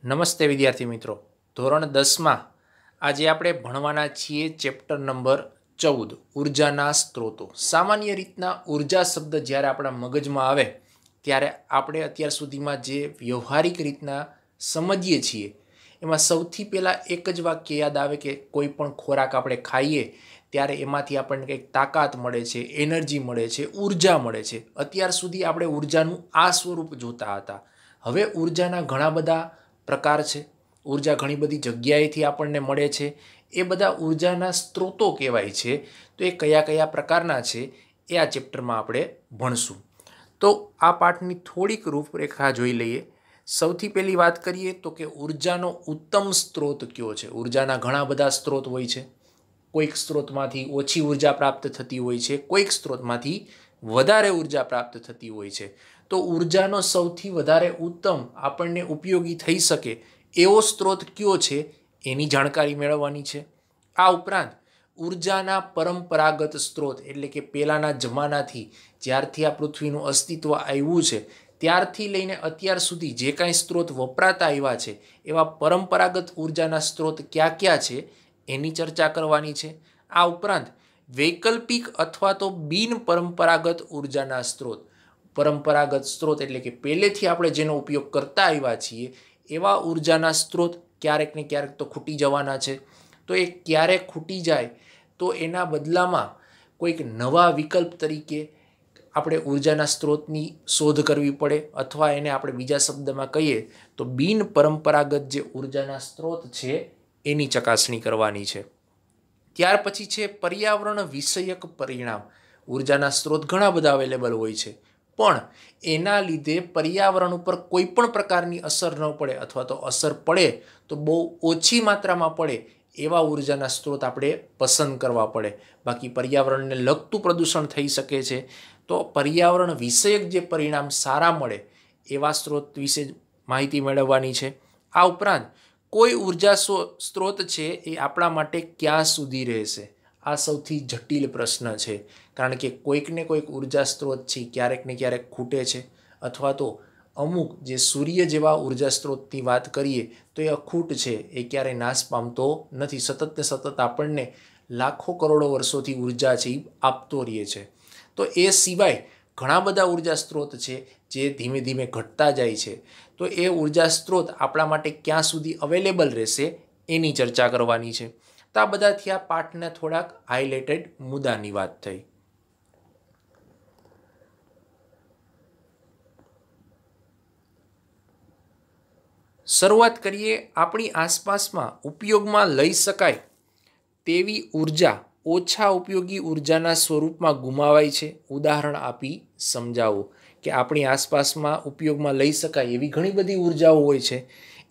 નમસ્તે વિદ્યાર્થી મિત્રો, ધોરણ 10માં આજે આપણે ભણવાના છીએ ચેપ્ટર નંબર 14 ઉર્જાના સ્ત્રોતો। સામાન્ય રીતના ઉર્જા શબ્દ જ્યારે આપણા મગજમાં આવે ત્યારે આપણે અત્યાર સુધીમાં જે વ્યવહારિક રીતના સમજીએ છીએ એમાં સૌથી પહેલાં એક જ વાક્ય યાદ આવે કે કોઈ પણ ખોરાક આપણે ખાઈએ ત્યારે એમાંથી આપણને કંઈક તાકાત મળે છે, એનર્જી મળે છે, ઉર્જા મળે છે। અત્યાર સુધી આપણે ઉર્જાનું આ સ્વરૂપ જોતા હતા। હવે ઉર્જાના ઘણા બધા પ્રકાર છે, ઉર્જા ઘણી બધી જગ્યાએથી આપણને મળે છે, એ બધા ઉર્જાના સ્ત્રોતો કહેવાય છે। તો એ કયા કયા પ્રકારના છે એ આ ચેપ્ટરમાં આપણે ભણશું। તો આ પાઠની થોડીક રૂપરેખા જોઈ લઈએ। સૌથી પહેલી વાત કરીએ તો કે ઉર્જાનો ઉત્તમ સ્ત્રોત કયો છે। ઉર્જાના ઘણા બધા સ્ત્રોત હોય છે, કોઈક સ્ત્રોતમાંથી ઓછી ઉર્જા પ્રાપ્ત થતી હોય છે, કોઈક સ્ત્રોતમાંથી વધારે ઉર્જા પ્રાપ્ત થતી હોય છે। તો ઉર્જાનો સૌથી વધારે ઉત્તમ આપણને ઉપયોગી થઈ શકે એવો સ્ત્રોત કયો છે એની જાણકારી મેળવવાની છે। આ ઉપરાંત ઉર્જાના પરંપરાગત સ્ત્રોત એટલે કે પહેલાંના જમાનાથી જ્યારથી આ પૃથ્વીનું અસ્તિત્વ આવ્યું છે ત્યારથી લઈને અત્યાર સુધી જે કાંઈ સ્ત્રોત વપરાતા આવ્યા છે એવા પરંપરાગત ઉર્જાના સ્ત્રોત કયા કયા છે એની ચર્ચા કરવાની છે। આ ઉપરાંત વૈકલ્પિક અથવા તો બિન પરંપરાગત ઉર્જાના સ્ત્રોત, પરંપરાગત સ્ત્રોત એટલે કે પહેલેથી આપણે જેનો ઉપયોગ કરતા આવ્યા છીએ એવા ઉર્જાના સ્ત્રોત ક્યારેક ને ક્યારેક તો ખૂટી જવાના છે। તો એ ક્યારેક ખૂટી જાય તો એના બદલામાં કોઈક નવા વિકલ્પ તરીકે આપણે ઉર્જાના સ્ત્રોતની શોધ કરવી પડે, અથવા એને આપણે બીજા શબ્દમાં કહીએ તો બિન પરંપરાગત જે ઉર્જાના સ્ત્રોત છે એની ચકાસણી કરવાની છે। ત્યાર પછી છે પર્યાવરણ વિષયક પરિણામ। ઉર્જાના સ્ત્રોત ઘણા બધા અવેલેબલ હોય છે, પણ એના લીધે પર્યાવરણ ઉપર કોઈ પણ પ્રકારની અસર ન પડે અથવા તો અસર પડે તો બહુ ઓછી માત્રામાં પડે એવા ઉર્જાના સ્ત્રોત આપણે પસંદ કરવા પડે। બાકી પર્યાવરણને લગતું પ્રદૂષણ થઈ શકે છે, તો પર્યાવરણ વિષયક જે પરિણામ સારા મળે એવા સ્ત્રોત વિશે માહિતી મેળવવાની છે। આ ઉપરાંત કોઈ ઉર્જા સ્ત્રોત છે એ આપણા માટે ક્યાં સુધી રહેશે, આ સૌથી જટિલ પ્રશ્ન છે, કારણ કે કોઈક ને કોઈક ઉર્જા સ્ત્રોત છે ક્યારેક ને ક્યારેક ખૂટે છે, અથવા તો અમુક જે સૂર્ય જેવા ઉર્જા સ્ત્રોતની વાત કરીએ તો એ અખૂટ છે, એ ક્યારેય નાશ પામતો નથી, સતત ને સતત આપણને લાખો કરોડો વર્ષોથી ઉર્જા છે એ આપતો રહે છે। તો એ સિવાય ઘણા બધા ઉર્જા સ્ત્રોત છે જે ધીમે ધીમે ઘટતા જાય છે, તો એ ઉર્જા સ્ત્રોત આપણા માટે ક્યાં સુધી અવેલેબલ રહેશે એની ચર્ચા કરવાની છે। તો આ બધાથી આ પાઠના થોડાક હાઇલાઇટેડ મુદ્દાની વાત થઈ। શરૂઆત કરીએ આપણી આસપાસમાં ઉપયોગમાં લઈ શકાય તેવી ઉર્જા ઓછા ઉપયોગી ઉર્જાના સ્વરૂપમાં ગુમાવાય છે। ઉદાહરણ આપી સમજાવો કે આપણી આસપાસમાં ઉપયોગમાં લઈ શકાય એવી ઘણી બધી ઉર્જાઓ હોય છે,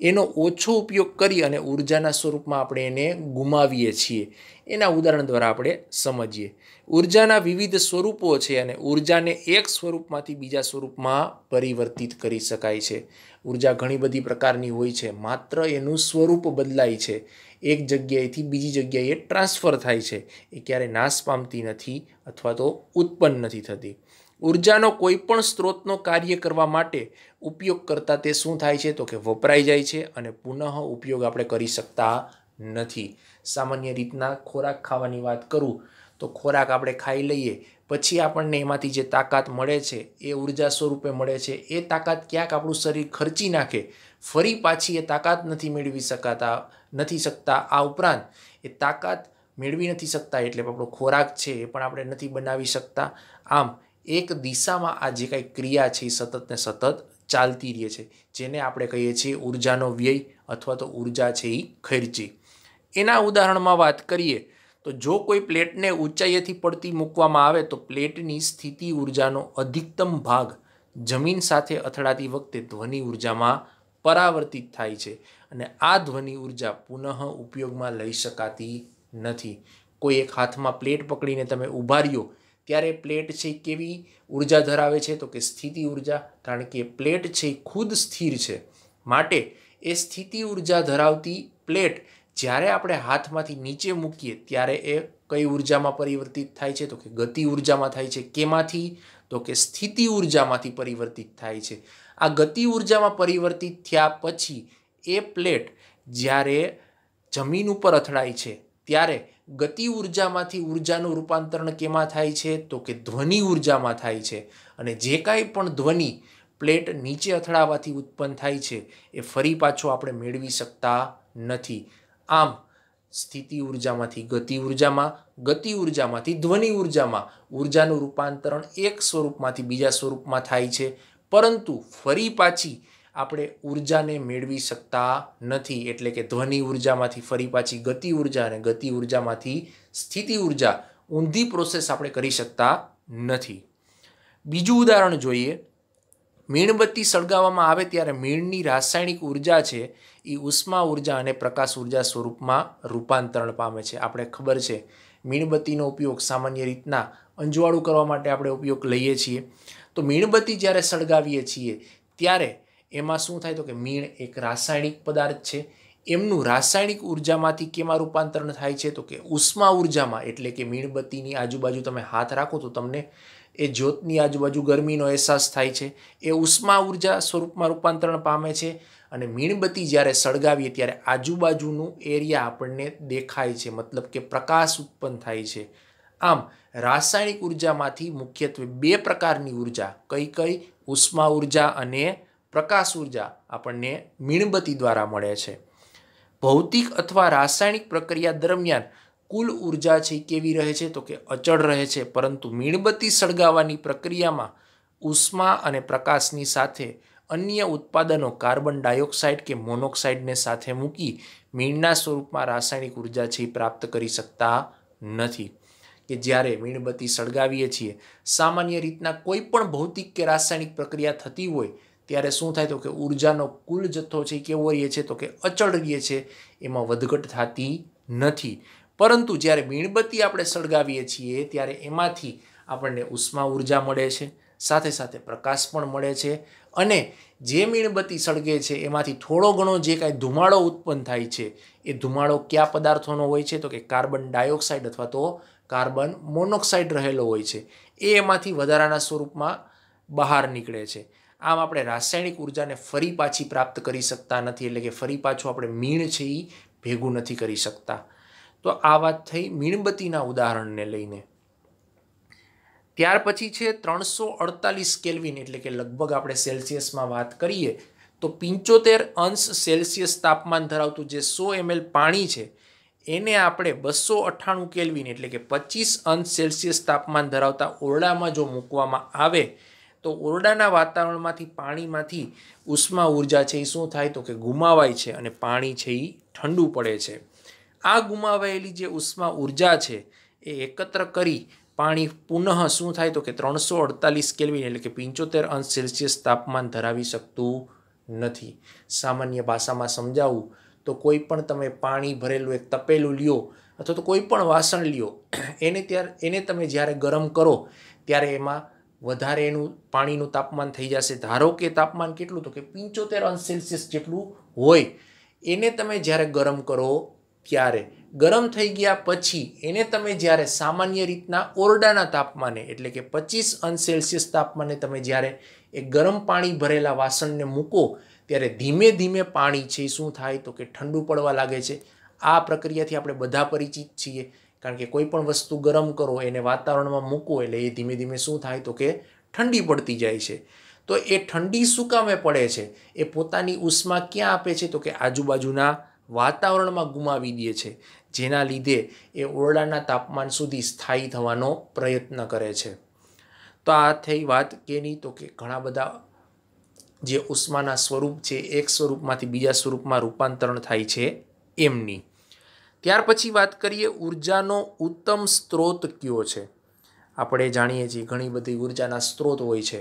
એનો ઓછો ઉપયોગ કરી અને ઉર્જાના સ્વરૂપમાં આપણે એને ગુમાવીએ છીએ। એના ઉદાહરણ દ્વારા આપણે સમજીએ। ઉર્જાના વિવિધ સ્વરૂપો છે અને ઉર્જાને એક સ્વરૂપમાંથી બીજા સ્વરૂપમાં પરિવર્તિત કરી શકાય છે। ઉર્જા ઘણી બધી પ્રકારની હોય છે, માત્ર એનું સ્વરૂપ બદલાય છે, એક જગ્યાએથી બીજી જગ્યાએ ટ્રાન્સફર થાય છે, એ ક્યારેય નાશ પામતી નથી અથવા તો ઉત્પન્ન નથી થતી। ઉર્જાનો કોઈ પણ સ્ત્રોતનો કાર્ય કરવા માટે ઉપયોગ કરતાં તે શું થાય છે તો કે વપરાઈ જાય છે અને પુનઃ ઉપયોગ આપણે કરી શકતા નથી। સામાન્ય રીતના ખોરાક ખાવાની વાત કરું તો ખોરાક આપણે ખાઈ લઈએ પછી આપણને એમાંથી જે તાકાત મળે છે એ ઉર્જા સ્વરૂપે મળે છે, એ તાકાત ક્યાંક આપણું શરીર ખર્ચી નાખે, ફરી પાછી એ તાકાત નથી શકતા। આ ઉપરાંત એ તાકાત મેળવી નથી શકતા એટલે આપણો ખોરાક છે એ પણ આપણે નથી બનાવી શકતા। આમ એક દિશામાં આ જે કાંઈ ક્રિયા છે એ સતત ને સતત ચાલતી રહે છે, જેને આપણે કહીએ છીએ ઉર્જાનો વ્યય અથવા તો ઉર્જા છે એ ખર્ચી। એના ઉદાહરણમાં વાત કરીએ તો જો કોઈ પ્લેટને ઊંચાઈએથી પડતી મૂકવામાં આવે તો પ્લેટની સ્થિતિ ઉર્જાનો અધિકતમ ભાગ જમીન સાથે અથડાતી વખતે ધ્વનિ ઉર્જામાં પરાવર્તિત થાય છે અને આ ધ્વનિ ઉર્જા પુનઃ ઉપયોગમાં લઈ શકાતી નથી। કોઈ એક હાથમાં પ્લેટ પકડીને તમે ઊભા રહ્યો ત્યારે પ્લેટ છે કેવી ઉર્જા ધરાવે છે તો કે સ્થિતિ ઉર્જા, કારણ કે પ્લેટ છે ખુદ સ્થિર છે, માટે એ સ્થિતિ ઉર્જા ધરાવતી પ્લેટ જ્યારે આપણે હાથમાંથી નીચે મૂકીએ ત્યારે એ કઈ ઉર્જામાં પરિવર્તિત થાય છે તો કે ગતિ ઉર્જામાં થાય છે। કેમાંથી તો કે સ્થિતિ ઉર્જામાંથી પરિવર્તિત થાય છે। આ ગતિ ઉર્જામાં પરિવર્તિત થયા પછી એ પ્લેટ જ્યારે જમીન ઉપર અથડાય છે ત્યારે ગતિ ઉર્જામાંથી ઉર્જાનું રૂપાંતરણ કેમાં થાય છે તો કે ધ્વનિ ઉર્જામાં થાય છે અને જે કાંઈ પણ ધ્વનિ પ્લેટ નીચે અથડાવાથી ઉત્પન્ન થાય છે એ ફરી પાછો આપણે મેળવી શકતા નથી. આમ સ્થિતિ ઉર્જામાંથી ગતિ ઉર્જામાં, ગતિ ઉર્જામાંથી ધ્વનિ ઉર્જામાં ઉર્જાનું રૂપાંતરણ એક સ્વરૂપમાંથી બીજા સ્વરૂપમાં થાય છે, પરંતુ ફરી પાછી આપણે ઉર્જાને મેળવી શકતા નથી. એટલે કે ધ્વનિ ઉર્જામાંથી ફરી પાછી ગતિ ઉર્જા અને ગતિ ઉર્જામાંથી સ્થિતિ ઉર્જા ઊંધી પ્રોસેસ આપણે કરી શકતા નથી. બીજું ઉદાહરણ જોઈએ. મીણબત્તી સળગાવવામાં આવે ત્યારે મીણની રાસાયણિક ઉર્જા છે એ ઉષ્મા ઉર્જા અને પ્રકાશ ઉર્જા સ્વરૂપમાં રૂપાંતરણ પામે છે. આપણે ખબર છે મીણબત્તીનો ઉપયોગ સામાન્ય રીતના અંજવાળું કરવા માટે આપણે ઉપયોગ લઈએ છીએ. તો મીણબત્તી જ્યારે સળગાવીએ છીએ ત્યારે એમાં શું થાય તો કે મીણ એક રાસાયણિક પદાર્થ છે. એમનું રાસાયણિક ઉર્જામાંથી કેમાં રૂપાંતરણ થાય છે તો કે ઉષ્મા ઉર્જામાં. એટલે કે મીણબત્તીની આજુબાજુ તમે હાથ રાખો તો તમને એ જ્યોતની આજુબાજુ ગરમીનો અહેસાસ થાય છે. એ ઉષ્મા ઉર્જા સ્વરૂપમાં રૂપાંતરણ પામે છે અને મીણબત્તી જ્યારે સળગાવીએ ત્યારે આજુબાજુનું એરિયા આપણને દેખાય છે, મતલબ કે પ્રકાશ ઉત્પન્ન થાય છે. આમ રાસાયણિક ઉર્જામાંથી મુખ્યત્વે બે પ્રકારની ઉર્જા, કઈ કઈ? ઉષ્મા ઉર્જા અને પ્રકાશ ઉર્જા આપણને મીણબત્તી દ્વારા મળે છે. ભૌતિક અથવા રાસાયણિક પ્રક્રિયા દરમિયાન કુલ ઉર્જા છે કેવી રહે છે તો કે અચળ રહે છે, પરંતુ મીણબત્તી સળગાવવાની પ્રક્રિયામાં ઉષ્મા અને પ્રકાશની સાથે અન્ય ઉત્પાદનો કાર્બન ડાયોક્સાઇડ કે મોનોક્સાઇડને સાથે મૂકી મીણના સ્વરૂપમાં રાસાયણિક ઉર્જા છે પ્રાપ્ત કરી શકતા નથી. કે જ્યારે મીણબત્તી સળગાવીએ છીએ સામાન્ય રીતના કોઈ પણ ભૌતિક કે રાસાયણિક પ્રક્રિયા થતી હોય ત્યારે શું થાય તો કે ઉર્જાનો કુલ જથ્થો છે કેવો રહે છે તો કે અચળ રહે છે, એમાં વધઘટ થતી નથી. પરંતુ જ્યારે મીણબત્તી આપણે સળગાવીએ છીએ ત્યારે એમાંથી આપણને ઉષ્મા ઉર્જા મળે છે, સાથે સાથે પ્રકાશ પણ મળે છે અને જે મીણબત્તી સળગે છે એમાંથી થોડો ઘણો જે કાંઈ ધુમાડો ઉત્પન્ન થાય છે એ ધુમાડો કયા પદાર્થોનો હોય છે તો કે કાર્બન ડાયોક્સાઇડ અથવા તો કાર્બન મોનોક્સાઇડ રહેલો હોય છે. એ એમાંથી વધારાના સ્વરૂપમાં બહાર નીકળે છે. આમ આપણે રાસાયણિક ઉર્જાને ફરી પાછી પ્રાપ્ત કરી શકતા નથી, એટલે કે ફરી પાછું આપણે મીણ છે એ ભેગું નથી કરી શકતા. તો આ વાત થઈ મીણબત્તીના ઉદાહરણને લઈને. ત્યાર પછી છે 348 કેલ્વિન, એટલે કે લગભગ આપણે સેલ્સિયસમાં વાત કરીએ તો 75°C તાપમાન ધરાવતું જે 100 ml પાણી છે એને આપણે 298 કેલ્વિન એટલે કે 25°C તાપમાન ધરાવતા ઓરડામાં જો મૂકવામાં આવે તો ઓરડાના વાતાવરણમાંથી પાણીમાંથી ઉષ્મા ઉર્જા છે એ શું થાય તો કે ગુમાવાય છે અને પાણી છે એ ઠંડુ પડે છે. આ ગુમાવાયેલી જે ઉષ્મા ઉર્જા છે એ એકત્ર કરી પાણી પુનઃ શું થાય તો કે 348 કેલ્વિન એટલે કે 75°C તાપમાન ધરાવી શકતું નથી. સામાન્ય ભાષામાં સમજાવું તો કોઈ પણ તમે પાણી ભરેલું એક તપેલું લ્યો અથવા તો કોઈ પણ વાસણ લ્યો એને તમે જ્યારે ગરમ કરો ત્યારે એમાં વધારે એનું પાણીનું તાપમાન થઈ જશે. ધારો કે તાપમાન કેટલું તો કે 75°C જેટલું હોય. એને તમે જ્યારે ગરમ કરો ત્યારે ગરમ થઈ ગયા પછી એને તમે જ્યારે સામાન્ય રીતના ઓરડાના તાપમાને એટલે કે 25°C તાપમાને તમે જ્યારે એ ગરમ પાણી ભરેલા વાસણને મૂકો ત્યારે ધીમે ધીમે પાણી છે શું થાય તો કે ઠંડુ પડવા લાગે છે. આ પ્રક્રિયાથી આપણે બધા પરિચિત છીએ, કારણ કે કોઈ પણ વસ્તુ ગરમ કરો એને વાતાવરણમાં મૂકો એટલે એ ધીમે ધીમે શું થાય તો કે ઠંડી પડતી જાય છે. તો એ ઠંડી શું કામે પડે છે? એ પોતાની ઉષ્મા ક્યાં આપે છે તો કે આજુબાજુના વાતાવરણમાં ગુમાવી દે છે, જેના લીધે એ ઓરડાના તાપમાન સુધી સ્થાયી થવાનો પ્રયત્ન કરે છે. તો આ થઈ વાત કેની તો કે ઘણા બધા જે ઉષ્માના સ્વરૂપ છે એક સ્વરૂપમાંથી બીજા સ્વરૂપમાં રૂપાંતરણ થાય છે એમની. ત્યાર પછી વાત કરીએ ઉર્જાનો ઉત્તમ સ્ત્રોત કયો છે. આપણે જાણીએ છીએ ઘણી બધી ઉર્જાના સ્ત્રોત હોય છે,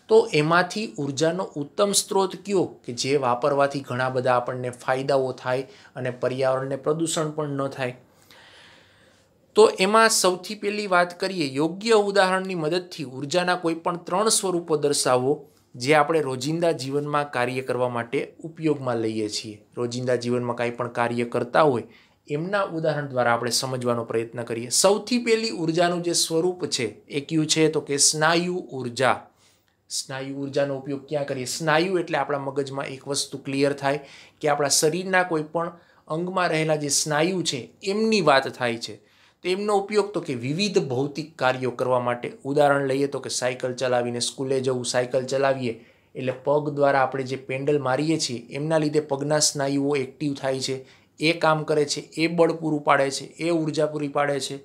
તો એમાંથી ઉર્જાનો ઉત્તમ સ્ત્રોત કયો કે જે વાપરવાથી ઘણા બધા આપણને ફાયદાઓ થાય અને પર્યાવરણને પ્રદૂષણ પણ ન થાય. તો એમાં સૌથી પહેલી વાત કરીએ યોગ્ય ઉદાહરણની મદદથી ઉર્જાના કોઈ પણ 3 સ્વરૂપો દર્શાવો જે આપણે રોજિંદા જીવનમાં કાર્ય કરવા માટે ઉપયોગમાં લઈએ છીએ. રોજિંદા જીવનમાં કાંઈ પણ કાર્ય કરતા હોય એમના ઉદાહરણ દ્વારા આપણે સમજવાનો પ્રયત્ન કરીએ. સૌથી પહેલી ઉર્જાનું જે સ્વરૂપ છે એ કયું છે તો કે સ્નાયુ ઉર્જા. સ્નાયુ ઉર્જાનો ઉપયોગ ક્યાં કરીએ? સ્નાયુ એટલે આપણા મગજમાં એક વસ્તુ ક્લિયર થાય કે આપણા શરીરના કોઈ પણ અંગમાં રહેલા જે સ્નાયુ છે એમની વાત થાય છે. તો એમનો ઉપયોગ તો કે વિવિધ ભૌતિક કાર્યો કરવા માટે. ઉદાહરણ લઈએ તો કે સાયકલ ચલાવીને સ્કૂલે જવું. સાયકલ ચલાવીએ એટલે પગ દ્વારા આપણે જે પેન્ડલ મારીએ છીએ એમના લીધે પગના સ્નાયુઓ એક્ટિવ થાય છે, એ કામ કરે છે, એ બળ પૂરું પાડે છે, એ ઉર્જા પૂરી પાડે છે.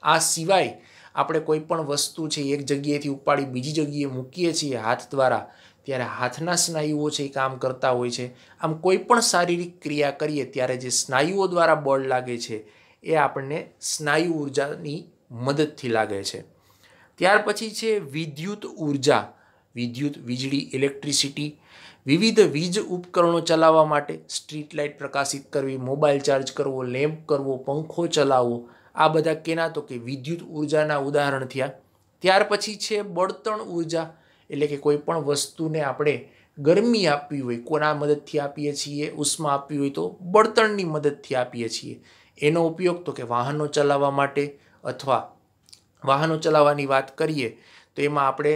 આ સિવાય આપણે કોઈ પણ વસ્તુ છે એક જગ્યાએથી ઉપાડી બીજી જગ્યાએ મૂકીએ છીએ હાથ દ્વારા, ત્યારે હાથના સ્નાયુઓ છે એ કામ કરતા હોય છે. આમ કોઈ પણ શારીરિક ક્રિયા કરીએ ત્યારે જે સ્નાયુઓ દ્વારા બળ લાગે છે એ આપણને સ્નાયુ ઉર્જાની મદદથી લાગે છે. ત્યાર પછી છે વિદ્યુત ઉર્જા. વિદ્યુત, વીજળી, ઇલેક્ટ્રિસિટી. વિવિધ વીજ ઉપકરણો ચલાવવા માટે, સ્ટ્રીટ લાઇટ પ્રકાશિત કરવી, મોબાઈલ ચાર્જ કરવો, લેમ્પ કરવો, પંખો ચલાવવો, આ બધા કેના? તો કે વિદ્યુત ઉર્જાના ઉદાહરણ થયા. ત્યાર પછી છે બળતણ ઉર્જા, એટલે કે કોઈ પણ વસ્તુને આપણે ગરમી આપવી હોય, કોના મદદથી આપીએ છીએ? ઉષ્મા આપવી હોય તો બળતણની મદદથી આપીએ છીએ. એનો ઉપયોગ તો કે વાહનો ચલાવવા માટે, અથવા વાહનો ચલાવવાની વાત કરીએ તો એમાં આપણે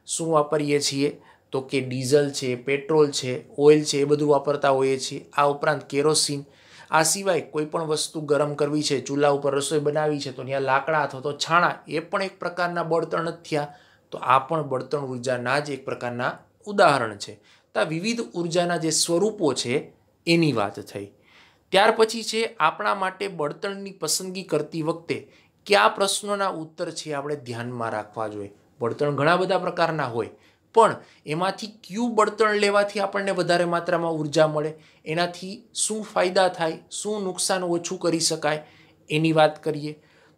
શું વાપરીએ છીએ? તો કે ડીઝલ છે, પેટ્રોલ છે, ઓઇલ છે, એ બધું વાપરતા હોઈએ છીએ. આ ઉપરાંત કેરોસીન. આ સિવાય કોઈ પણ વસ્તુ ગરમ કરવી છે, ચૂલા ઉપર રસોઈ બનાવી છે, તો ત્યાં લાકડા અથવા તો છાણા, એ પણ એક પ્રકારના બળતણ જ થયા. તો આ પણ બળતણ ઉર્જાના જ એક પ્રકારના ઉદાહરણ છે. તો આ વિવિધ ઉર્જાના જે સ્વરૂપો છે એની વાત થઈ. ત્યાર પછી છે આપણા માટે બળતણની પસંદગી કરતી વખતે કયા પ્રશ્નોના ઉત્તર છે આપણે ધ્યાનમાં રાખવા જોઈએ? બળતણ ઘણા બધા પ્રકારના હોય, પણ એમાંથી કયું બળતણ લેવાથી આપણને વધારે માત્રામાં ઉર્જા મળે, એનાથી શું ફાયદા થાય, શું નુકસાન ઓછું કરી શકાય, એની વાત કરીએ.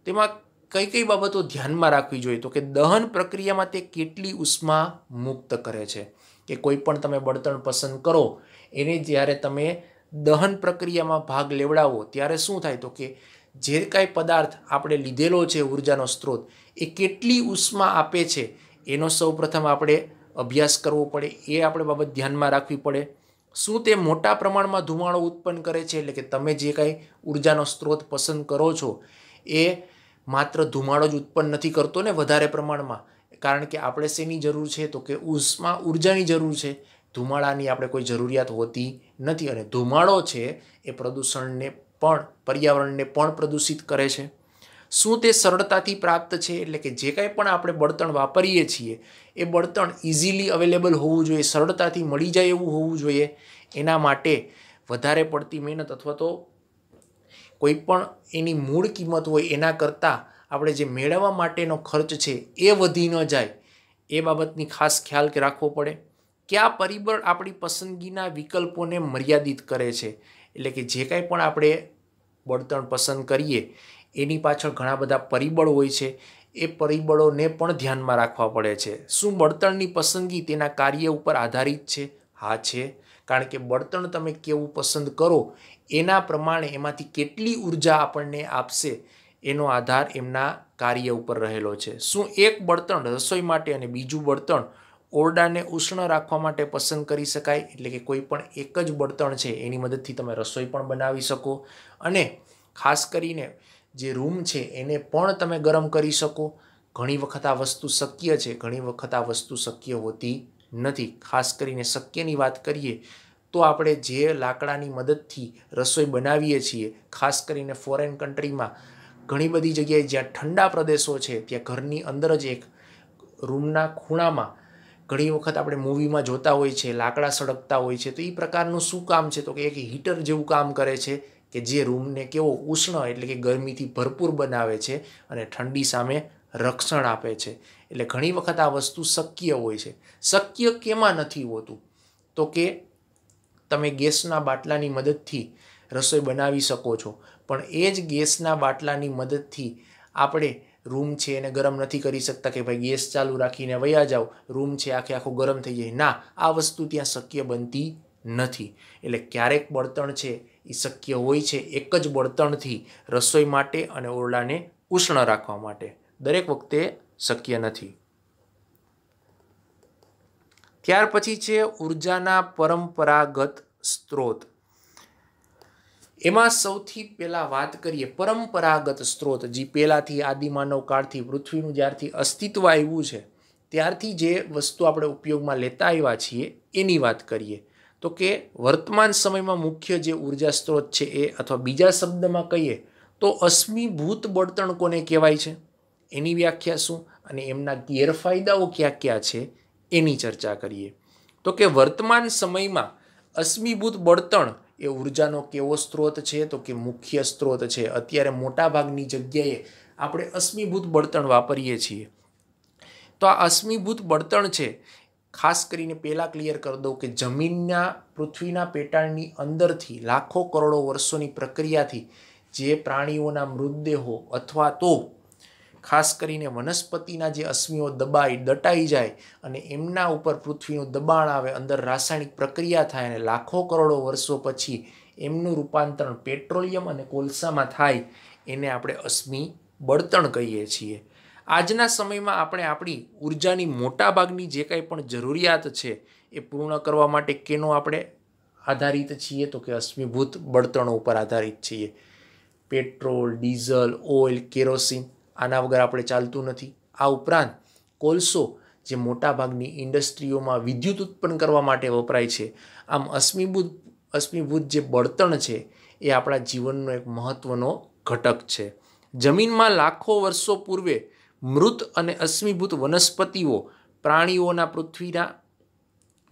તેમાં કઈ કઈ બાબતો ધ્યાનમાં રાખવી જોઈએ? તો કે દહન પ્રક્રિયામાં તે કેટલી ઉષ્મા મુક્ત કરે છે. કે કોઈ પણ તમે બળતણ પસંદ કરો એને જ્યારે તમે દહન પ્રક્રિયામાં ભાગ લેવડાવો ત્યારે શું થાય? તો કે જે કાંઈ પદાર્થ આપણે લીધેલો છે ઉર્જાનો સ્ત્રોત, એ કેટલી ઉષ્મા આપે છે એનો સૌપ્રથમ આપણે અભ્યાસ કરવો પડે. એ આપણે બાબત ધ્યાનમાં રાખવી પડે. શું તે મોટા પ્રમાણમાં ધુમાડો ઉત્પન્ન કરે છે? એટલે કે તમે જે કાંઈ ઉર્જાનો સ્ત્રોત પસંદ કરો છો એ માત્ર ધુમાડો જ ઉત્પન્ન નથી કરતો ને વધારે પ્રમાણમાં, કારણ કે આપણે શેની જરૂર છે? તો કે ઉર્જાની જરૂર છે. ધુમાડાની આપણે કોઈ જરૂરિયાત હોતી નથી. અને ધુમાડો છે એ પ્રદૂષણને પણ, પર્યાવરણને પણ પ્રદૂષિત કરે છે. શું તે સરળતાથી પ્રાપ્ત છે? એટલે કે જે કાંઈ પણ આપણે બળતણ વાપરીએ છીએ એ બળતણ ઇઝીલી અવેલેબલ હોવું જોઈએ, સરળતાથી મળી જાય એવું હોવું જોઈએ. એના માટે વધારે પડતી મહેનત અથવા તો કોઈ પણ એની મૂળ કિંમત હોય એના કરતાં આપણે જે મેળવવા માટેનો ખર્ચ છે એ વધી ન જાય, એ બાબતની ખાસ ખ્યાલ રાખવો પડે. કયા પરિબળ આપણી પસંદગીના વિકલ્પોને મર્યાદિત કરે છે? એટલે કે જે કાંઈ પણ આપણે બળતણ પસંદ કરીએ એની પાછળ ઘણા બધા પરિબળ હોય છે. એ પરિબળોને પણ ધ્યાનમાં રાખવા પડે છે. શું બળતણની પસંદગી તેના કાર્ય ઉપર આધારિત છે? હા છે, કારણ કે બળતણ તમે કેવું પસંદ કરો એના પ્રમાણે એમાંથી કેટલી ઉર્જા આપણને આપશે એનો આધાર એમના કાર્ય ઉપર રહેલો છે. શું એક બળતણ રસોઈ માટે અને બીજું બળતણ ઓરડાને ઉષ્ણ રાખવા માટે પસંદ કરી શકાય? એટલે કે કોઈ પણ એક જ બળતણ છે એની મદદથી તમે રસોઈ પણ બનાવી શકો, અને ખાસ કરીને જે રૂમ છે એને પણ તમે ગરમ કરી શકો. ઘણી વખત આ વસ્તુ શક્ય છે, ઘણી વખત આ વસ્તુ શક્ય હોતી નથી. ખાસ કરીને શક્યની વાત કરીએ તો આપણે જે લાકડાની મદદથી રસોઈ બનાવીએ છીએ, ખાસ કરીને ફોરેન કન્ટ્રીમાં ઘણી બધી જગ્યાએ જ્યાં ઠંડા પ્રદેશો છે ત્યાં ઘરની અંદર જ એક રૂમના ખૂણામાં ઘણી વખત આપણે મૂવીમાં જોતા હોય છે લાકડા સળગતા હોય છે. તો એ પ્રકારનું શું કામ છે? તો કે એક હીટર જેવું કામ કરે છે કે જે રૂમને કેવો ઉષ્ણ એટલે કે ગરમીથી ભરપૂર બનાવે છે અને ઠંડી સામે રક્ષણ આપે છે. એટલે ઘણી વખત આ વસ્તુ શક્ય હોય છે. શક્ય કેમાં નથી હોતું? તો કે તમે ગેસના બાટલાની મદદથી રસોઈ બનાવી શકો છો, પણ એ જ ગેસના બાટલાની મદદથી આપણે રૂમ છે એને ગરમ નથી કરી શકતા કે ભાઈ ગેસ ચાલુ રાખીને વયા જાઓ, રૂમ છે આખો ગરમ થઈ જાય. ના, આ વસ્તુ ત્યાં શક્ય બનતી નથી. એટલે ક્યારેક બળતણ છે એ શક્ય હોય છે એક જ બળતણથી રસોઈ માટે અને ઓરડાને ઉષ્ણ રાખવા માટે, દરેક વખતે શક્ય નથી. ત્યાર પછી છે ઉર્જાના પરંપરાગત સ્ત્રોત. એમાં સૌથી પહેલા વાત કરીએ પરંપરાગત સ્ત્રોત, જે પહેલાથી આદિમાનવ કાળથી પૃથ્વીનું જ્યારથી અસ્તિત્વ આવ્યું છે ત્યારથી જે વસ્તુ આપણે ઉપયોગમાં લેતા આવ્યા છીએ એની વાત કરીએ તો કે વર્તમાન સમયમાં મુખ્ય જે ઉર્જા સ્ત્રોત છે એ, અથવા બીજા શબ્દમાં કહીએ તો અશ્મિભૂત બળતણ કોને કહેવાય છે, એની વ્યાખ્યા શું અને એમના ગેરફાયદાઓ ક્યાં ક્યાં છે એની ચર્ચા કરીએ. તો કે વર્તમાન સમયમાં અશ્મિભૂત બળતણ એ ઉર્જાનો કેવો સ્ત્રોત છે, તો કે મુખ્ય સ્ત્રોત છે. અત્યારે મોટાભાગની જગ્યાએ આપણે અશ્મિભૂત બળતણ વાપરીએ છીએ. તો આ અશ્મિભૂત બળતણ છે, ખાસ કરીને પહેલાં ક્લિયર કરી દઉં કે જમીનના પૃથ્વીના પેટાળની અંદરથી લાખો કરોડો વર્ષોની પ્રક્રિયાથી જે પ્રાણીઓના મૃતદેહો અથવા તો ખાસ કરીને વનસ્પતિના જે અશ્મિઓ દટાઈ જાય અને એમના ઉપર પૃથ્વીનું દબાણ આવે, અંદર રાસાયણિક પ્રક્રિયા થાય અને લાખો કરોડો વર્ષો પછી એમનું રૂપાંતરણ પેટ્રોલિયમ અને કોલસામાં થાય, એને આપણે અશ્મિ બળતણ કહીએ છીએ. આજના સમયમાં આપણે આપણી ઉર્જાની મોટાભાગની જે કંઈ પણ જરૂરિયાત છે એ પૂર્ણ કરવા માટે કેનો આપણે આધારિત છીએ, તો કે અશ્મિભૂત બળતણો ઉપર આધારિત છીએ. પેટ્રોલ, ડીઝલ, ઓઇલ, કેરોસીન, આના વગર આપણે ચાલતું નથી. આ ઉપરાંત કોલસો જે મોટાભાગની ઇન્ડસ્ટ્રીઓમાં વિદ્યુત ઉત્પન્ન કરવા માટે વપરાય છે. આમ અશ્મિભૂત જે બળતણ છે એ આપણા જીવનનો એક મહત્વનો ઘટક છે. જમીનમાં લાખો વર્ષો પૂર્વે મૃત અને અશ્મિભૂત વનસ્પતિઓ પ્રાણીઓના પૃથ્વીના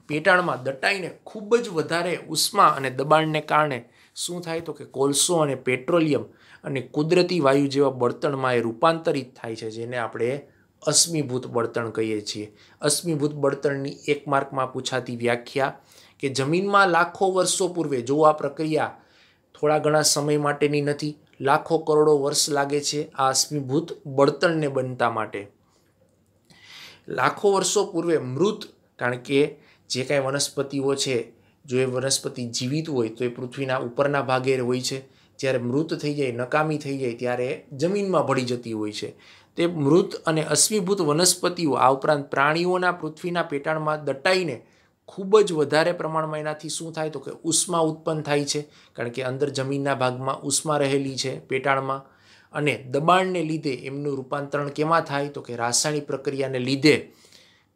પેટાળમાં દટાઈને ખૂબ જ વધારે ઉષ્મા અને દબાણને કારણે શું થાય, તો કે કોલસો અને પેટ્રોલિયમ અને કુદરતી વાયુ જેવા બળતણમાં એ રૂપાંતરિત થાય છે, જેને આપણે અશ્મિભૂત બળતણ કહીએ છીએ. અશ્મિભૂત બળતણની એક માર્કમાં પૂછાતી વ્યાખ્યા કે જમીનમાં લાખો વર્ષો પૂર્વે, જો આ પ્રક્રિયા થોડા ઘણા સમય માટેની નથી, લાખો કરોડો વર્ષ લાગે છે આ અશ્મિભૂત બળતણને બનતા માટે. લાખો વર્ષો પૂર્વે મૃત, કારણ કે જે કાંઈ વનસ્પતિઓ છે, જો એ વનસ્પતિ જીવિત હોય તો એ પૃથ્વીના ઉપરના ભાગે હોય છે, જ્યારે મૃત થઈ જાય, નકામી થઈ જાય ત્યારે જમીનમાં ભળી જતી હોય છે. તે મૃત અને અશ્મિભૂત વનસ્પતિઓ આ ઉપરાંત પ્રાણીઓના પૃથ્વીના પેટાળમાં દટાઈને ખૂબ જ વધારે પ્રમાણમાં એનાથી શું થાય, તો કે ઉષ્મા ઉત્પન્ન થાય છે, કારણ કે અંદર જમીનના ભાગમાં ઉષ્મા રહેલી છે પેટાળમાં, અને દબાણને લીધે એમનું રૂપાંતરણ કેમાં થાય, તો કે રાસાયણિક પ્રક્રિયાને લીધે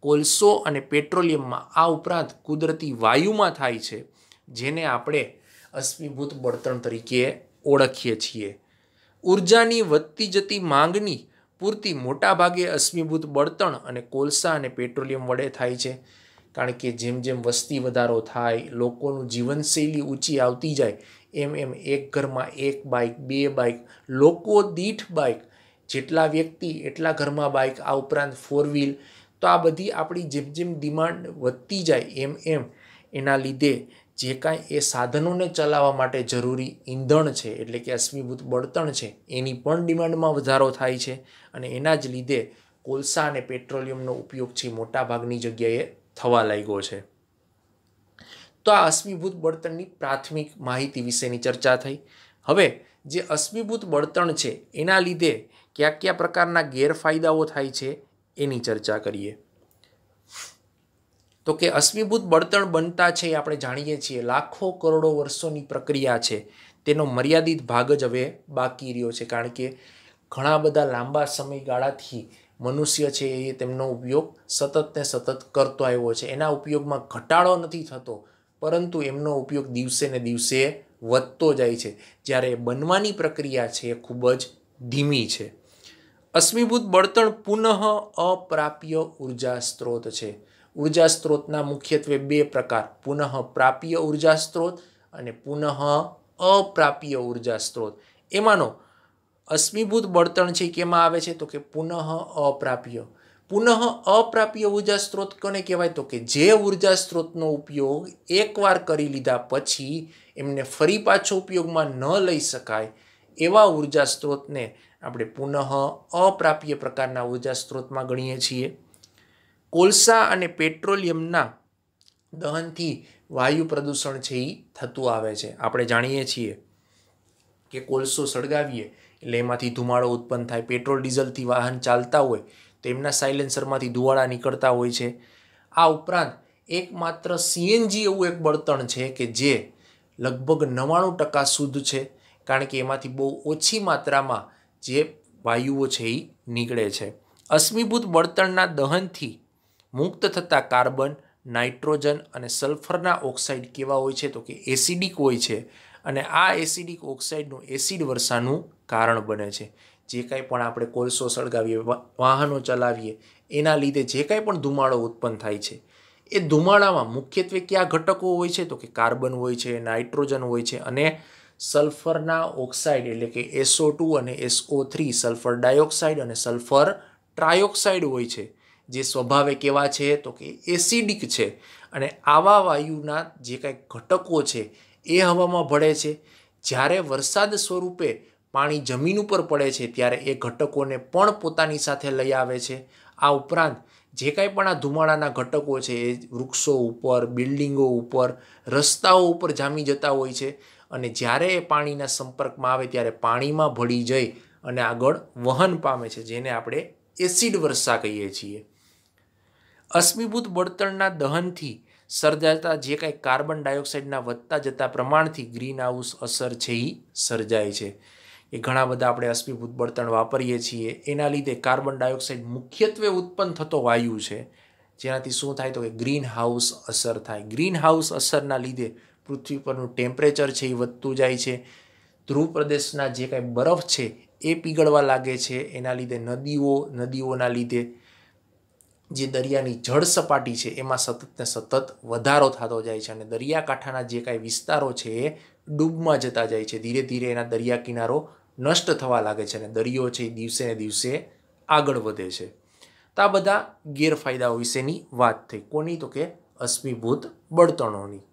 કોલસો અને પેટ્રોલિયમમાં, આ ઉપરાંત કુદરતી વાયુમાં થાય છે, જેને આપણે અશ્મિભૂત બળતણ તરીકે ઓળખીએ છીએ. ઉર્જાની વધતી જતી માંગની પૂર્તિ મોટાભાગે અશ્મિભૂત બળતણ અને કોલસા અને પેટ્રોલિયમ વડે થાય છે, કારણ કે જેમ જેમ વસ્તી વધારો થાય, લોકોનું જીવનશૈલી ઊંચી આવતી જાય, એમ એમ એક ઘરમાં એક બાઇક, બે બાઇક, લોકો દીઠ બાઇક, જેટલા વ્યક્તિ એટલા ઘરમાં બાઇક, આ ઉપરાંત 4 વ્હીલ, તો આ બધી આપણી જેમ જેમ ડિમાન્ડ વધતી જાય એમ એમ એના લીધે જે કાંઈ એ સાધનોને ચલાવવા માટે જરૂરી ઈંધણ છે, એટલે કે અશ્મિભૂત બળતણ છે, એની પણ ડિમાન્ડમાં વધારો થાય છે, અને એના જ લીધે કોલસા અને પેટ્રોલિયમનો ઉપયોગ છે મોટાભાગની જગ્યાએ થવા લાગ્યો છે. તો આ અશ્મિભૂત બળતણની પ્રાથમિક માહિતી વિશેની ચર્ચા થઈ. હવે જે અશ્મિભૂત બળતણ છે એના લીધે કયા કયા પ્રકારના ગેરફાયદાઓ થાય છે એની ચર્ચા કરીએ. તો કે અશ્મિભૂત બળતણ બનતા છે એ આપણે જાણીએ છીએ લાખો કરોડો વર્ષોની પ્રક્રિયા છે, તેનો મર્યાદિત ભાગ જ હવે બાકી રહ્યો છે, કારણ કે ઘણા બધા લાંબા સમયગાળાથી મનુષ્ય છે એ તેમનો ઉપયોગ સતત ને સતત કરતો આવ્યો છે. એના ઉપયોગમાં ઘટાડો નથી થતો, પરંતુ એમનો ઉપયોગ દિવસે ને દિવસે વધતો જાય છે, જ્યારે બનવાની પ્રક્રિયા છે એ ખૂબ જ ધીમી છે. અશ્મિભૂત બળતણ પુનઃ અપ્રાપ્ય ઉર્જા સ્ત્રોત છે. ઉર્જા સ્ત્રોતના મુખ્યત્વે 2 પ્રકાર, પુનઃ પ્રાપ્ય ઉર્જા સ્ત્રોત અને પુનઃ અપ્રાપ્ય ઉર્જા સ્ત્રોત. એમાંનો અશ્મિભૂત બળતણ છે કેમાં આવે છે, તો કે પુનઃ અપ્રાપ્ય. પુનઃ અપ્રાપ્ય ઉર્જા સ્ત્રોત કોને કહેવાય, તો કે જે ઉર્જા સ્ત્રોતનો ઉપયોગ એકવાર કરી લીધા પછી એમને ફરી પાછો ઉપયોગમાં ન લઈ શકાય એવા ઉર્જા સ્ત્રોતને આપણે પુનઃ અપ્રાપ્ય પ્રકારના ઉર્જા સ્ત્રોતમાં ગણીએ છીએ. કોલસા અને પેટ્રોલિયમના દહનથી વાયુ પ્રદૂષણ છે એ થતું આવે છે. આપણે જાણીએ છીએ કે કોલસો સળગાવીએ એટલે એમાંથી ધુમાડો ઉત્પન્ન થાય. પેટ્રોલ ડીઝલથી વાહન ચાલતા હોય તો એમના સાયલેન્સરમાંથી ધુવાડા નીકળતા હોય છે. આ ઉપરાંત એકમાત્ર સીએનજી એવું એક બળતણ છે કે જે લગભગ 99% શુદ્ધ છે, કારણ કે એમાંથી બહુ ઓછી માત્રામાં જે વાયુઓ છે એ નીકળે છે. અશ્મિભૂત બળતણના દહનથી મુક્ત થતા કાર્બન, નાઇટ્રોજન અને સલ્ફરના ઓક્સાઇડ કેવા હોય છે? તો કે એસિડિક હોય છે અને આ એસિડિક ઓક્સાઇડનું એસિડ વર્ષાનું કારણ બને છે. જે કાંઈ પણ આપણે કોલસો સળગાવીએ, વાહનો ચલાવીએ, એના લીધે જે કાંઈ પણ ધુમાડો ઉત્પન્ન થાય છે એ ધુમાડામાં મુખ્યત્વે કયા ઘટકો હોય છે? તો કે કાર્બન હોય છે, નાઇટ્રોજન હોય છે અને સલ્ફરના ઓક્સાઇડ એટલે કે SO2 અને SO3, સલ્ફર ડાયોક્સાઇડ અને સલ્ફર ટ્રાયોક્સાઇડ હોય છે, જે સ્વભાવે કેવા છે? તો કે એસિડિક છે. અને આવા વાયુના જે કાંઈ ઘટકો છે એ હવામાં ભળે છે. જ્યારે વરસાદ સ્વરૂપે પાણી જમીન ઉપર પડે છે ત્યારે એ ઘટકોને પણ પોતાની સાથે લઈ આવે છે. આ ઉપરાંત જે કાંઈ પણ આ ધુમાડાના ઘટકો છે એ વૃક્ષો ઉપર, બિલ્ડિંગો ઉપર, રસ્તાઓ ઉપર જામી જતા હોય છે અને જ્યારે એ પાણીના સંપર્કમાં આવે ત્યારે પાણીમાં ભળી જઈ અને આગળ વહન પામે છે, જેને આપણે એસિડ વર્ષા કહીએ છીએ. અશ્મિભૂત બળતણના દહનથી સર્જાતા જે કાંઈ કાર્બન ડાયોક્સાઇડના વધતા જતા પ્રમાણથી ગ્રીન હાઉસ અસર છે એ સર્જાય છે. એ ઘણા બધા આપણે અશ્મિભૂત બળતણ વાપરીએ છીએ, એના લીધે કાર્બન ડાયોક્સાઇડ મુખ્યત્વે ઉત્પન્ન થતો વાયુ છે, જેનાથી શું થાય? તો કે ગ્રીન હાઉસ અસર થાય. ગ્રીન હાઉસ અસરના લીધે પૃથ્વી પરનું ટેમ્પરેચર છે એ વધતું જાય છે. ધ્રુવ પ્રદેશના જે કાંઈ બરફ છે એ પીગળવા લાગે છે. એના લીધે નદીઓના લીધે જે દરિયાની જળ સપાટી છે એમાં સતત ને સતત વધારો થતો જાય છે અને દરિયાકાંઠાના જે કાંઈ વિસ્તારો છે એ ડૂબમાં જતા જાય છે. ધીરે ધીરે એના દરિયા કિનારો નષ્ટ થવા લાગે છે અને દરિયો છે એ દિવસે ને દિવસે આગળ વધે છે. તો આ બધા ગેરફાયદાઓ વિશેની વાત થઈ. કોની? તો કે અશ્મિભૂત બળતણોની.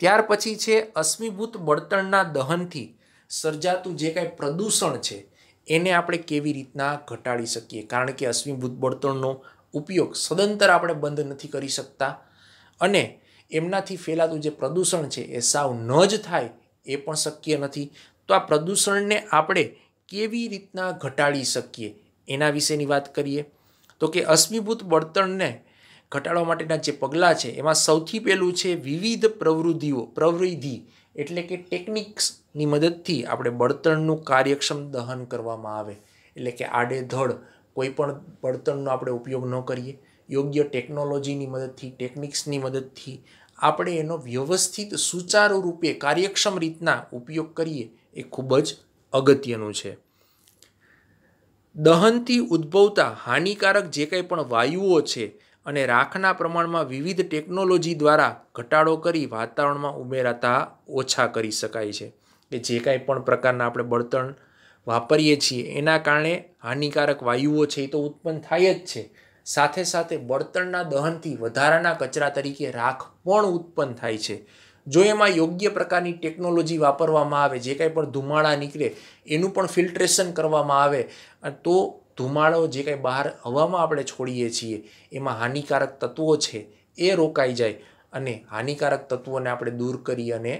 ત્યાર પછી છે અશ્મિભૂત બળતણના દહનથી સર્જાતું જે કાંઈ પ્રદૂષણ છે એને આપણે કેવી રીતના ઘટાડી શકીએ? કારણ કે અશ્મિભૂત બળતણનો ઉપયોગ સદંતર આપણે બંધ નથી કરી શકતા અને એમનાથી ફેલાતું જે પ્રદૂષણ છે એ સાવ ન જ થાય એ પણ શક્ય નથી. તો આ પ્રદૂષણને આપણે કેવી રીતના ઘટાડી શકીએ એના વિશેની વાત કરીએ. તો કે અશ્મિભૂત બળતણને ઘટાડવા માટેના જે પગલાં છે એમાં સૌથી પહેલું છે વિવિધ પ્રવૃત્તિ એટલે કે ટેકનિક્સની મદદથી આપણે બળતણનું કાર્યક્ષમ દહન કરવામાં આવે. એટલે કે આડેધડ કોઈ પણ બળતણનો આપણે ઉપયોગ ન કરીએ, યોગ્ય ટેકનોલોજીની મદદથી, ટેકનિક્સની મદદથી આપણે એનો વ્યવસ્થિત સુચારુ રૂપે કાર્યક્ષમ રીતના ઉપયોગ કરીએ એ ખૂબ જ અગત્યનું છે. દહનથી ઉદ્ભવતા હાનિકારક જે કંઈ પણ વાયુઓ છે અને રાખના પ્રમાણમાં વિવિધ ટેકનોલોજી દ્વારા ઘટાડો કરી વાતાવરણમાં ઉમેરાતા ઓછા કરી શકાય છે. કે જે કાંઈ પણ પ્રકારના આપણે બળતણ વાપરીએ છીએ એના કારણે હાનિકારક વાયુઓ છે એ તો ઉત્પન્ન થાય જ છે, સાથે સાથે બળતણના દહનથી વધારાના કચરા તરીકે રાખ પણ ઉત્પન્ન થાય છે. જો એમાં યોગ્ય પ્રકારની ટેકનોલોજી વાપરવામાં આવે, જે કાંઈ પણ ધુમાડા નીકળે એનું પણ ફિલ્ટ્રેશન કરવામાં આવે તો ધુમાડો જે કાંઈ બહાર હવામાં આપણે છોડીએ છીએ એમાં હાનિકારક તત્વો છે એ રોકાઈ જાય અને હાનિકારક તત્વોને આપણે દૂર કરી અને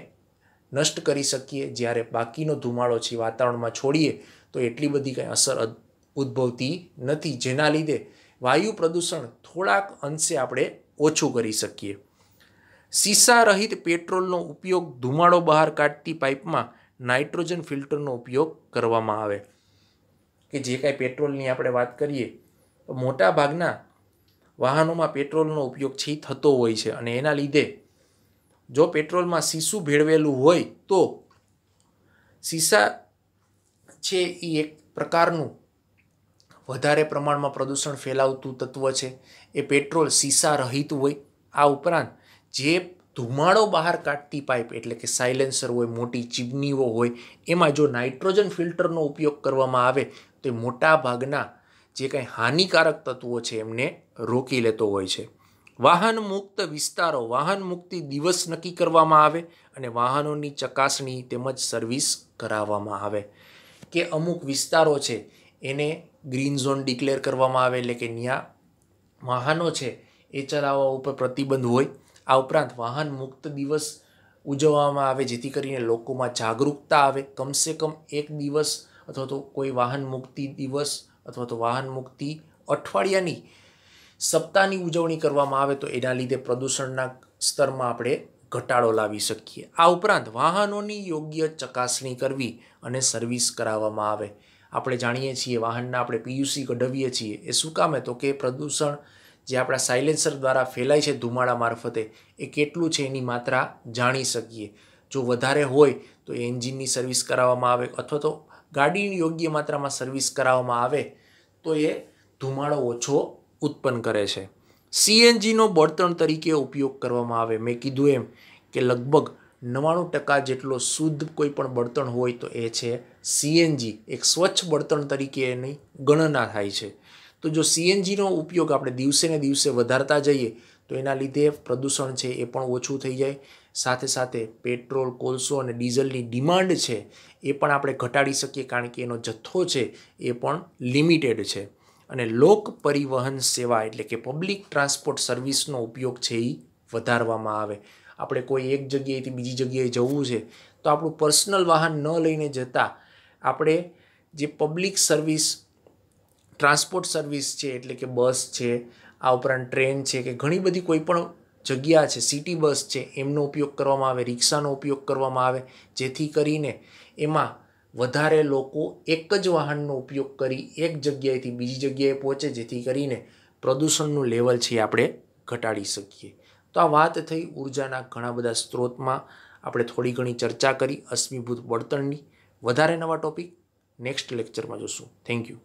નષ્ટ કરી શકીએ. જ્યારે બાકીનો ધુમાડો છે વાતાવરણમાં છોડીએ તો એટલી બધી કંઈ અસર ઉદ્ભવતી નથી, જેના લીધે વાયુ પ્રદૂષણ થોડાક અંશે આપણે ઓછું કરી શકીએ. સીસા રહિત પેટ્રોલનો ઉપયોગ ધુમાડો બહાર કાઢતી પાઇપમાં નાઇટ્રોજન ફિલ્ટરનો ઉપયોગ કરવામાં આવે. કે જે કાંઈ પેટ્રોલની આપણે વાત કરીએ તો મોટા ભાગના વાહનોમાં પેટ્રોલનો ઉપયોગ છે થતો હોય છે અને એના લીધે જો પેટ્રોલમાં સીસું ભેળવેલું હોય તો સીસા છે એ એક પ્રકારનું વધારે પ્રમાણમાં પ્રદૂષણ ફેલાવતું તત્વ છે. એ પેટ્રોલ સીસા રહિત હોય. આ ઉપરાંત જે ધુમાડો બહાર કાઢતી પાઇપ એટલે કે સાયલેન્સર હોય, મોટી ચીમનીઓ હોય, એમાં જો નાઇટ્રોજન ફિલ્ટરનો ઉપયોગ કરવામાં આવે તો એ મોટા ભાગના જે કંઈ હાનિકારક તત્વો છે એમને રોકી લેતો હોય છે. વાહન મુક્ત વિસ્તારો, વાહન મુક્તિ દિવસ નક્કી કરવામાં આવે અને વાહનોની ચકાસણી તેમજ સર્વિસ કરાવવામાં આવે. કે અમુક વિસ્તારો છે એને ગ્રીન ઝોન ડિક્લેર કરવામાં આવે, એટલે કે ત્યાં વાહનો છે એ ચલાવવા ઉપર પ્રતિબંધ હોય. આ ઉપરાંત વાહન મુક્ત દિવસ ઉજવવામાં આવે જેથી કરીને લોકોમાં જાગૃતતા આવે. કમસે કમ એક દિવસ અથવા તો કોઈ વાહન મુક્તિ દિવસ અથવા તો વાહન મુક્તિ અઠવાડિયાની સપ્તાહની ઉજવણી કરવામાં આવે તો એના લીધે પ્રદૂષણના સ્તરમાં આપણે ઘટાડો લાવી શકીએ. આ ઉપરાંત વાહનોની યોગ્ય ચકાસણી કરવી અને સર્વિસ કરાવવામાં આવે. આપણે જાણીએ છીએ વાહનના આપણે પીયુસી કઢાવીએ છીએ એ શું કામે તો કે પ્રદૂષણ જે આપણા સાયલેન્સર દ્વારા ફેલાય છે ધુમાડા મારફતે એ કેટલું છે એની માત્રા જાણી શકીએ. જો વધારે હોય તો એ એન્જિનની સર્વિસ કરાવવામાં આવે અથવા તો ગાડીની યોગ્ય માત્રામાં સર્વિસ કરાવવામાં આવે તો એ ધુમાડો ઓછો ઉત્પન્ન કરે છે. સીએનજીનો બળતણ તરીકે ઉપયોગ કરવામાં આવે. મેં કીધું એમ કે લગભગ 99% જેટલો શુદ્ધ કોઈ પણ બળતણ હોય તો એ છે સીએનજી. એક સ્વચ્છ બળતણ તરીકે એની ગણના થાય છે. તો જો સીએનજીનો ઉપયોગ આપણે દિવસે ને દિવસે વધારતા જઈએ તો એના લીધે પ્રદૂષણ છે એ પણ ઓછું થઈ જાય. સાથે સાથે પેટ્રોલ, કોલસો અને ડીઝલની ડિમાન્ડ છે એ પણ આપણે ઘટાડી શકીએ કારણ કે એનો જથ્થો છે એ પણ લિમિટેડ છે. અને લોક પરિવહન સેવા એટલે કે પબ્લિક ટ્રાન્સપોર્ટ સર્વિસનો ઉપયોગ છે એ વધારવામાં આવે. આપણે કોઈ એક જગ્યાએથી બીજી જગ્યાએ જવું છે તો આપણું પર્સનલ વાહન ન લઈને જતાં આપણે જે પબ્લિક સર્વિસ ટ્રાન્સપોર્ટ સર્વિસ છે એટલે કે બસ છે, આ ઉપરાંત ટ્રેન છે કે ઘણી બધી કોઈ પણ જગ્યા છે, સિટી બસ છે, એમનો ઉપયોગ કરવામાં આવે, રિક્ષાનો ઉપયોગ કરવામાં આવે, જેથી કરીને એમાં વધારે લોકો એક જ વાહનનો ઉપયોગ કરી એક જગ્યાએથી બીજી જગ્યાએ પહોંચે, જેથી કરીને પ્રદૂષણનું લેવલ છે આપણે ઘટાડી શકીએ. તો આ વાત થઈ ઉર્જાના ઘણા બધા સ્ત્રોતમાં આપણે થોડી ઘણી ચર્ચા કરી અશ્મિભૂત બળતણની. વધારે નવા ટોપિક નેક્સ્ટ લેક્ચરમાં જોશું. Thank you.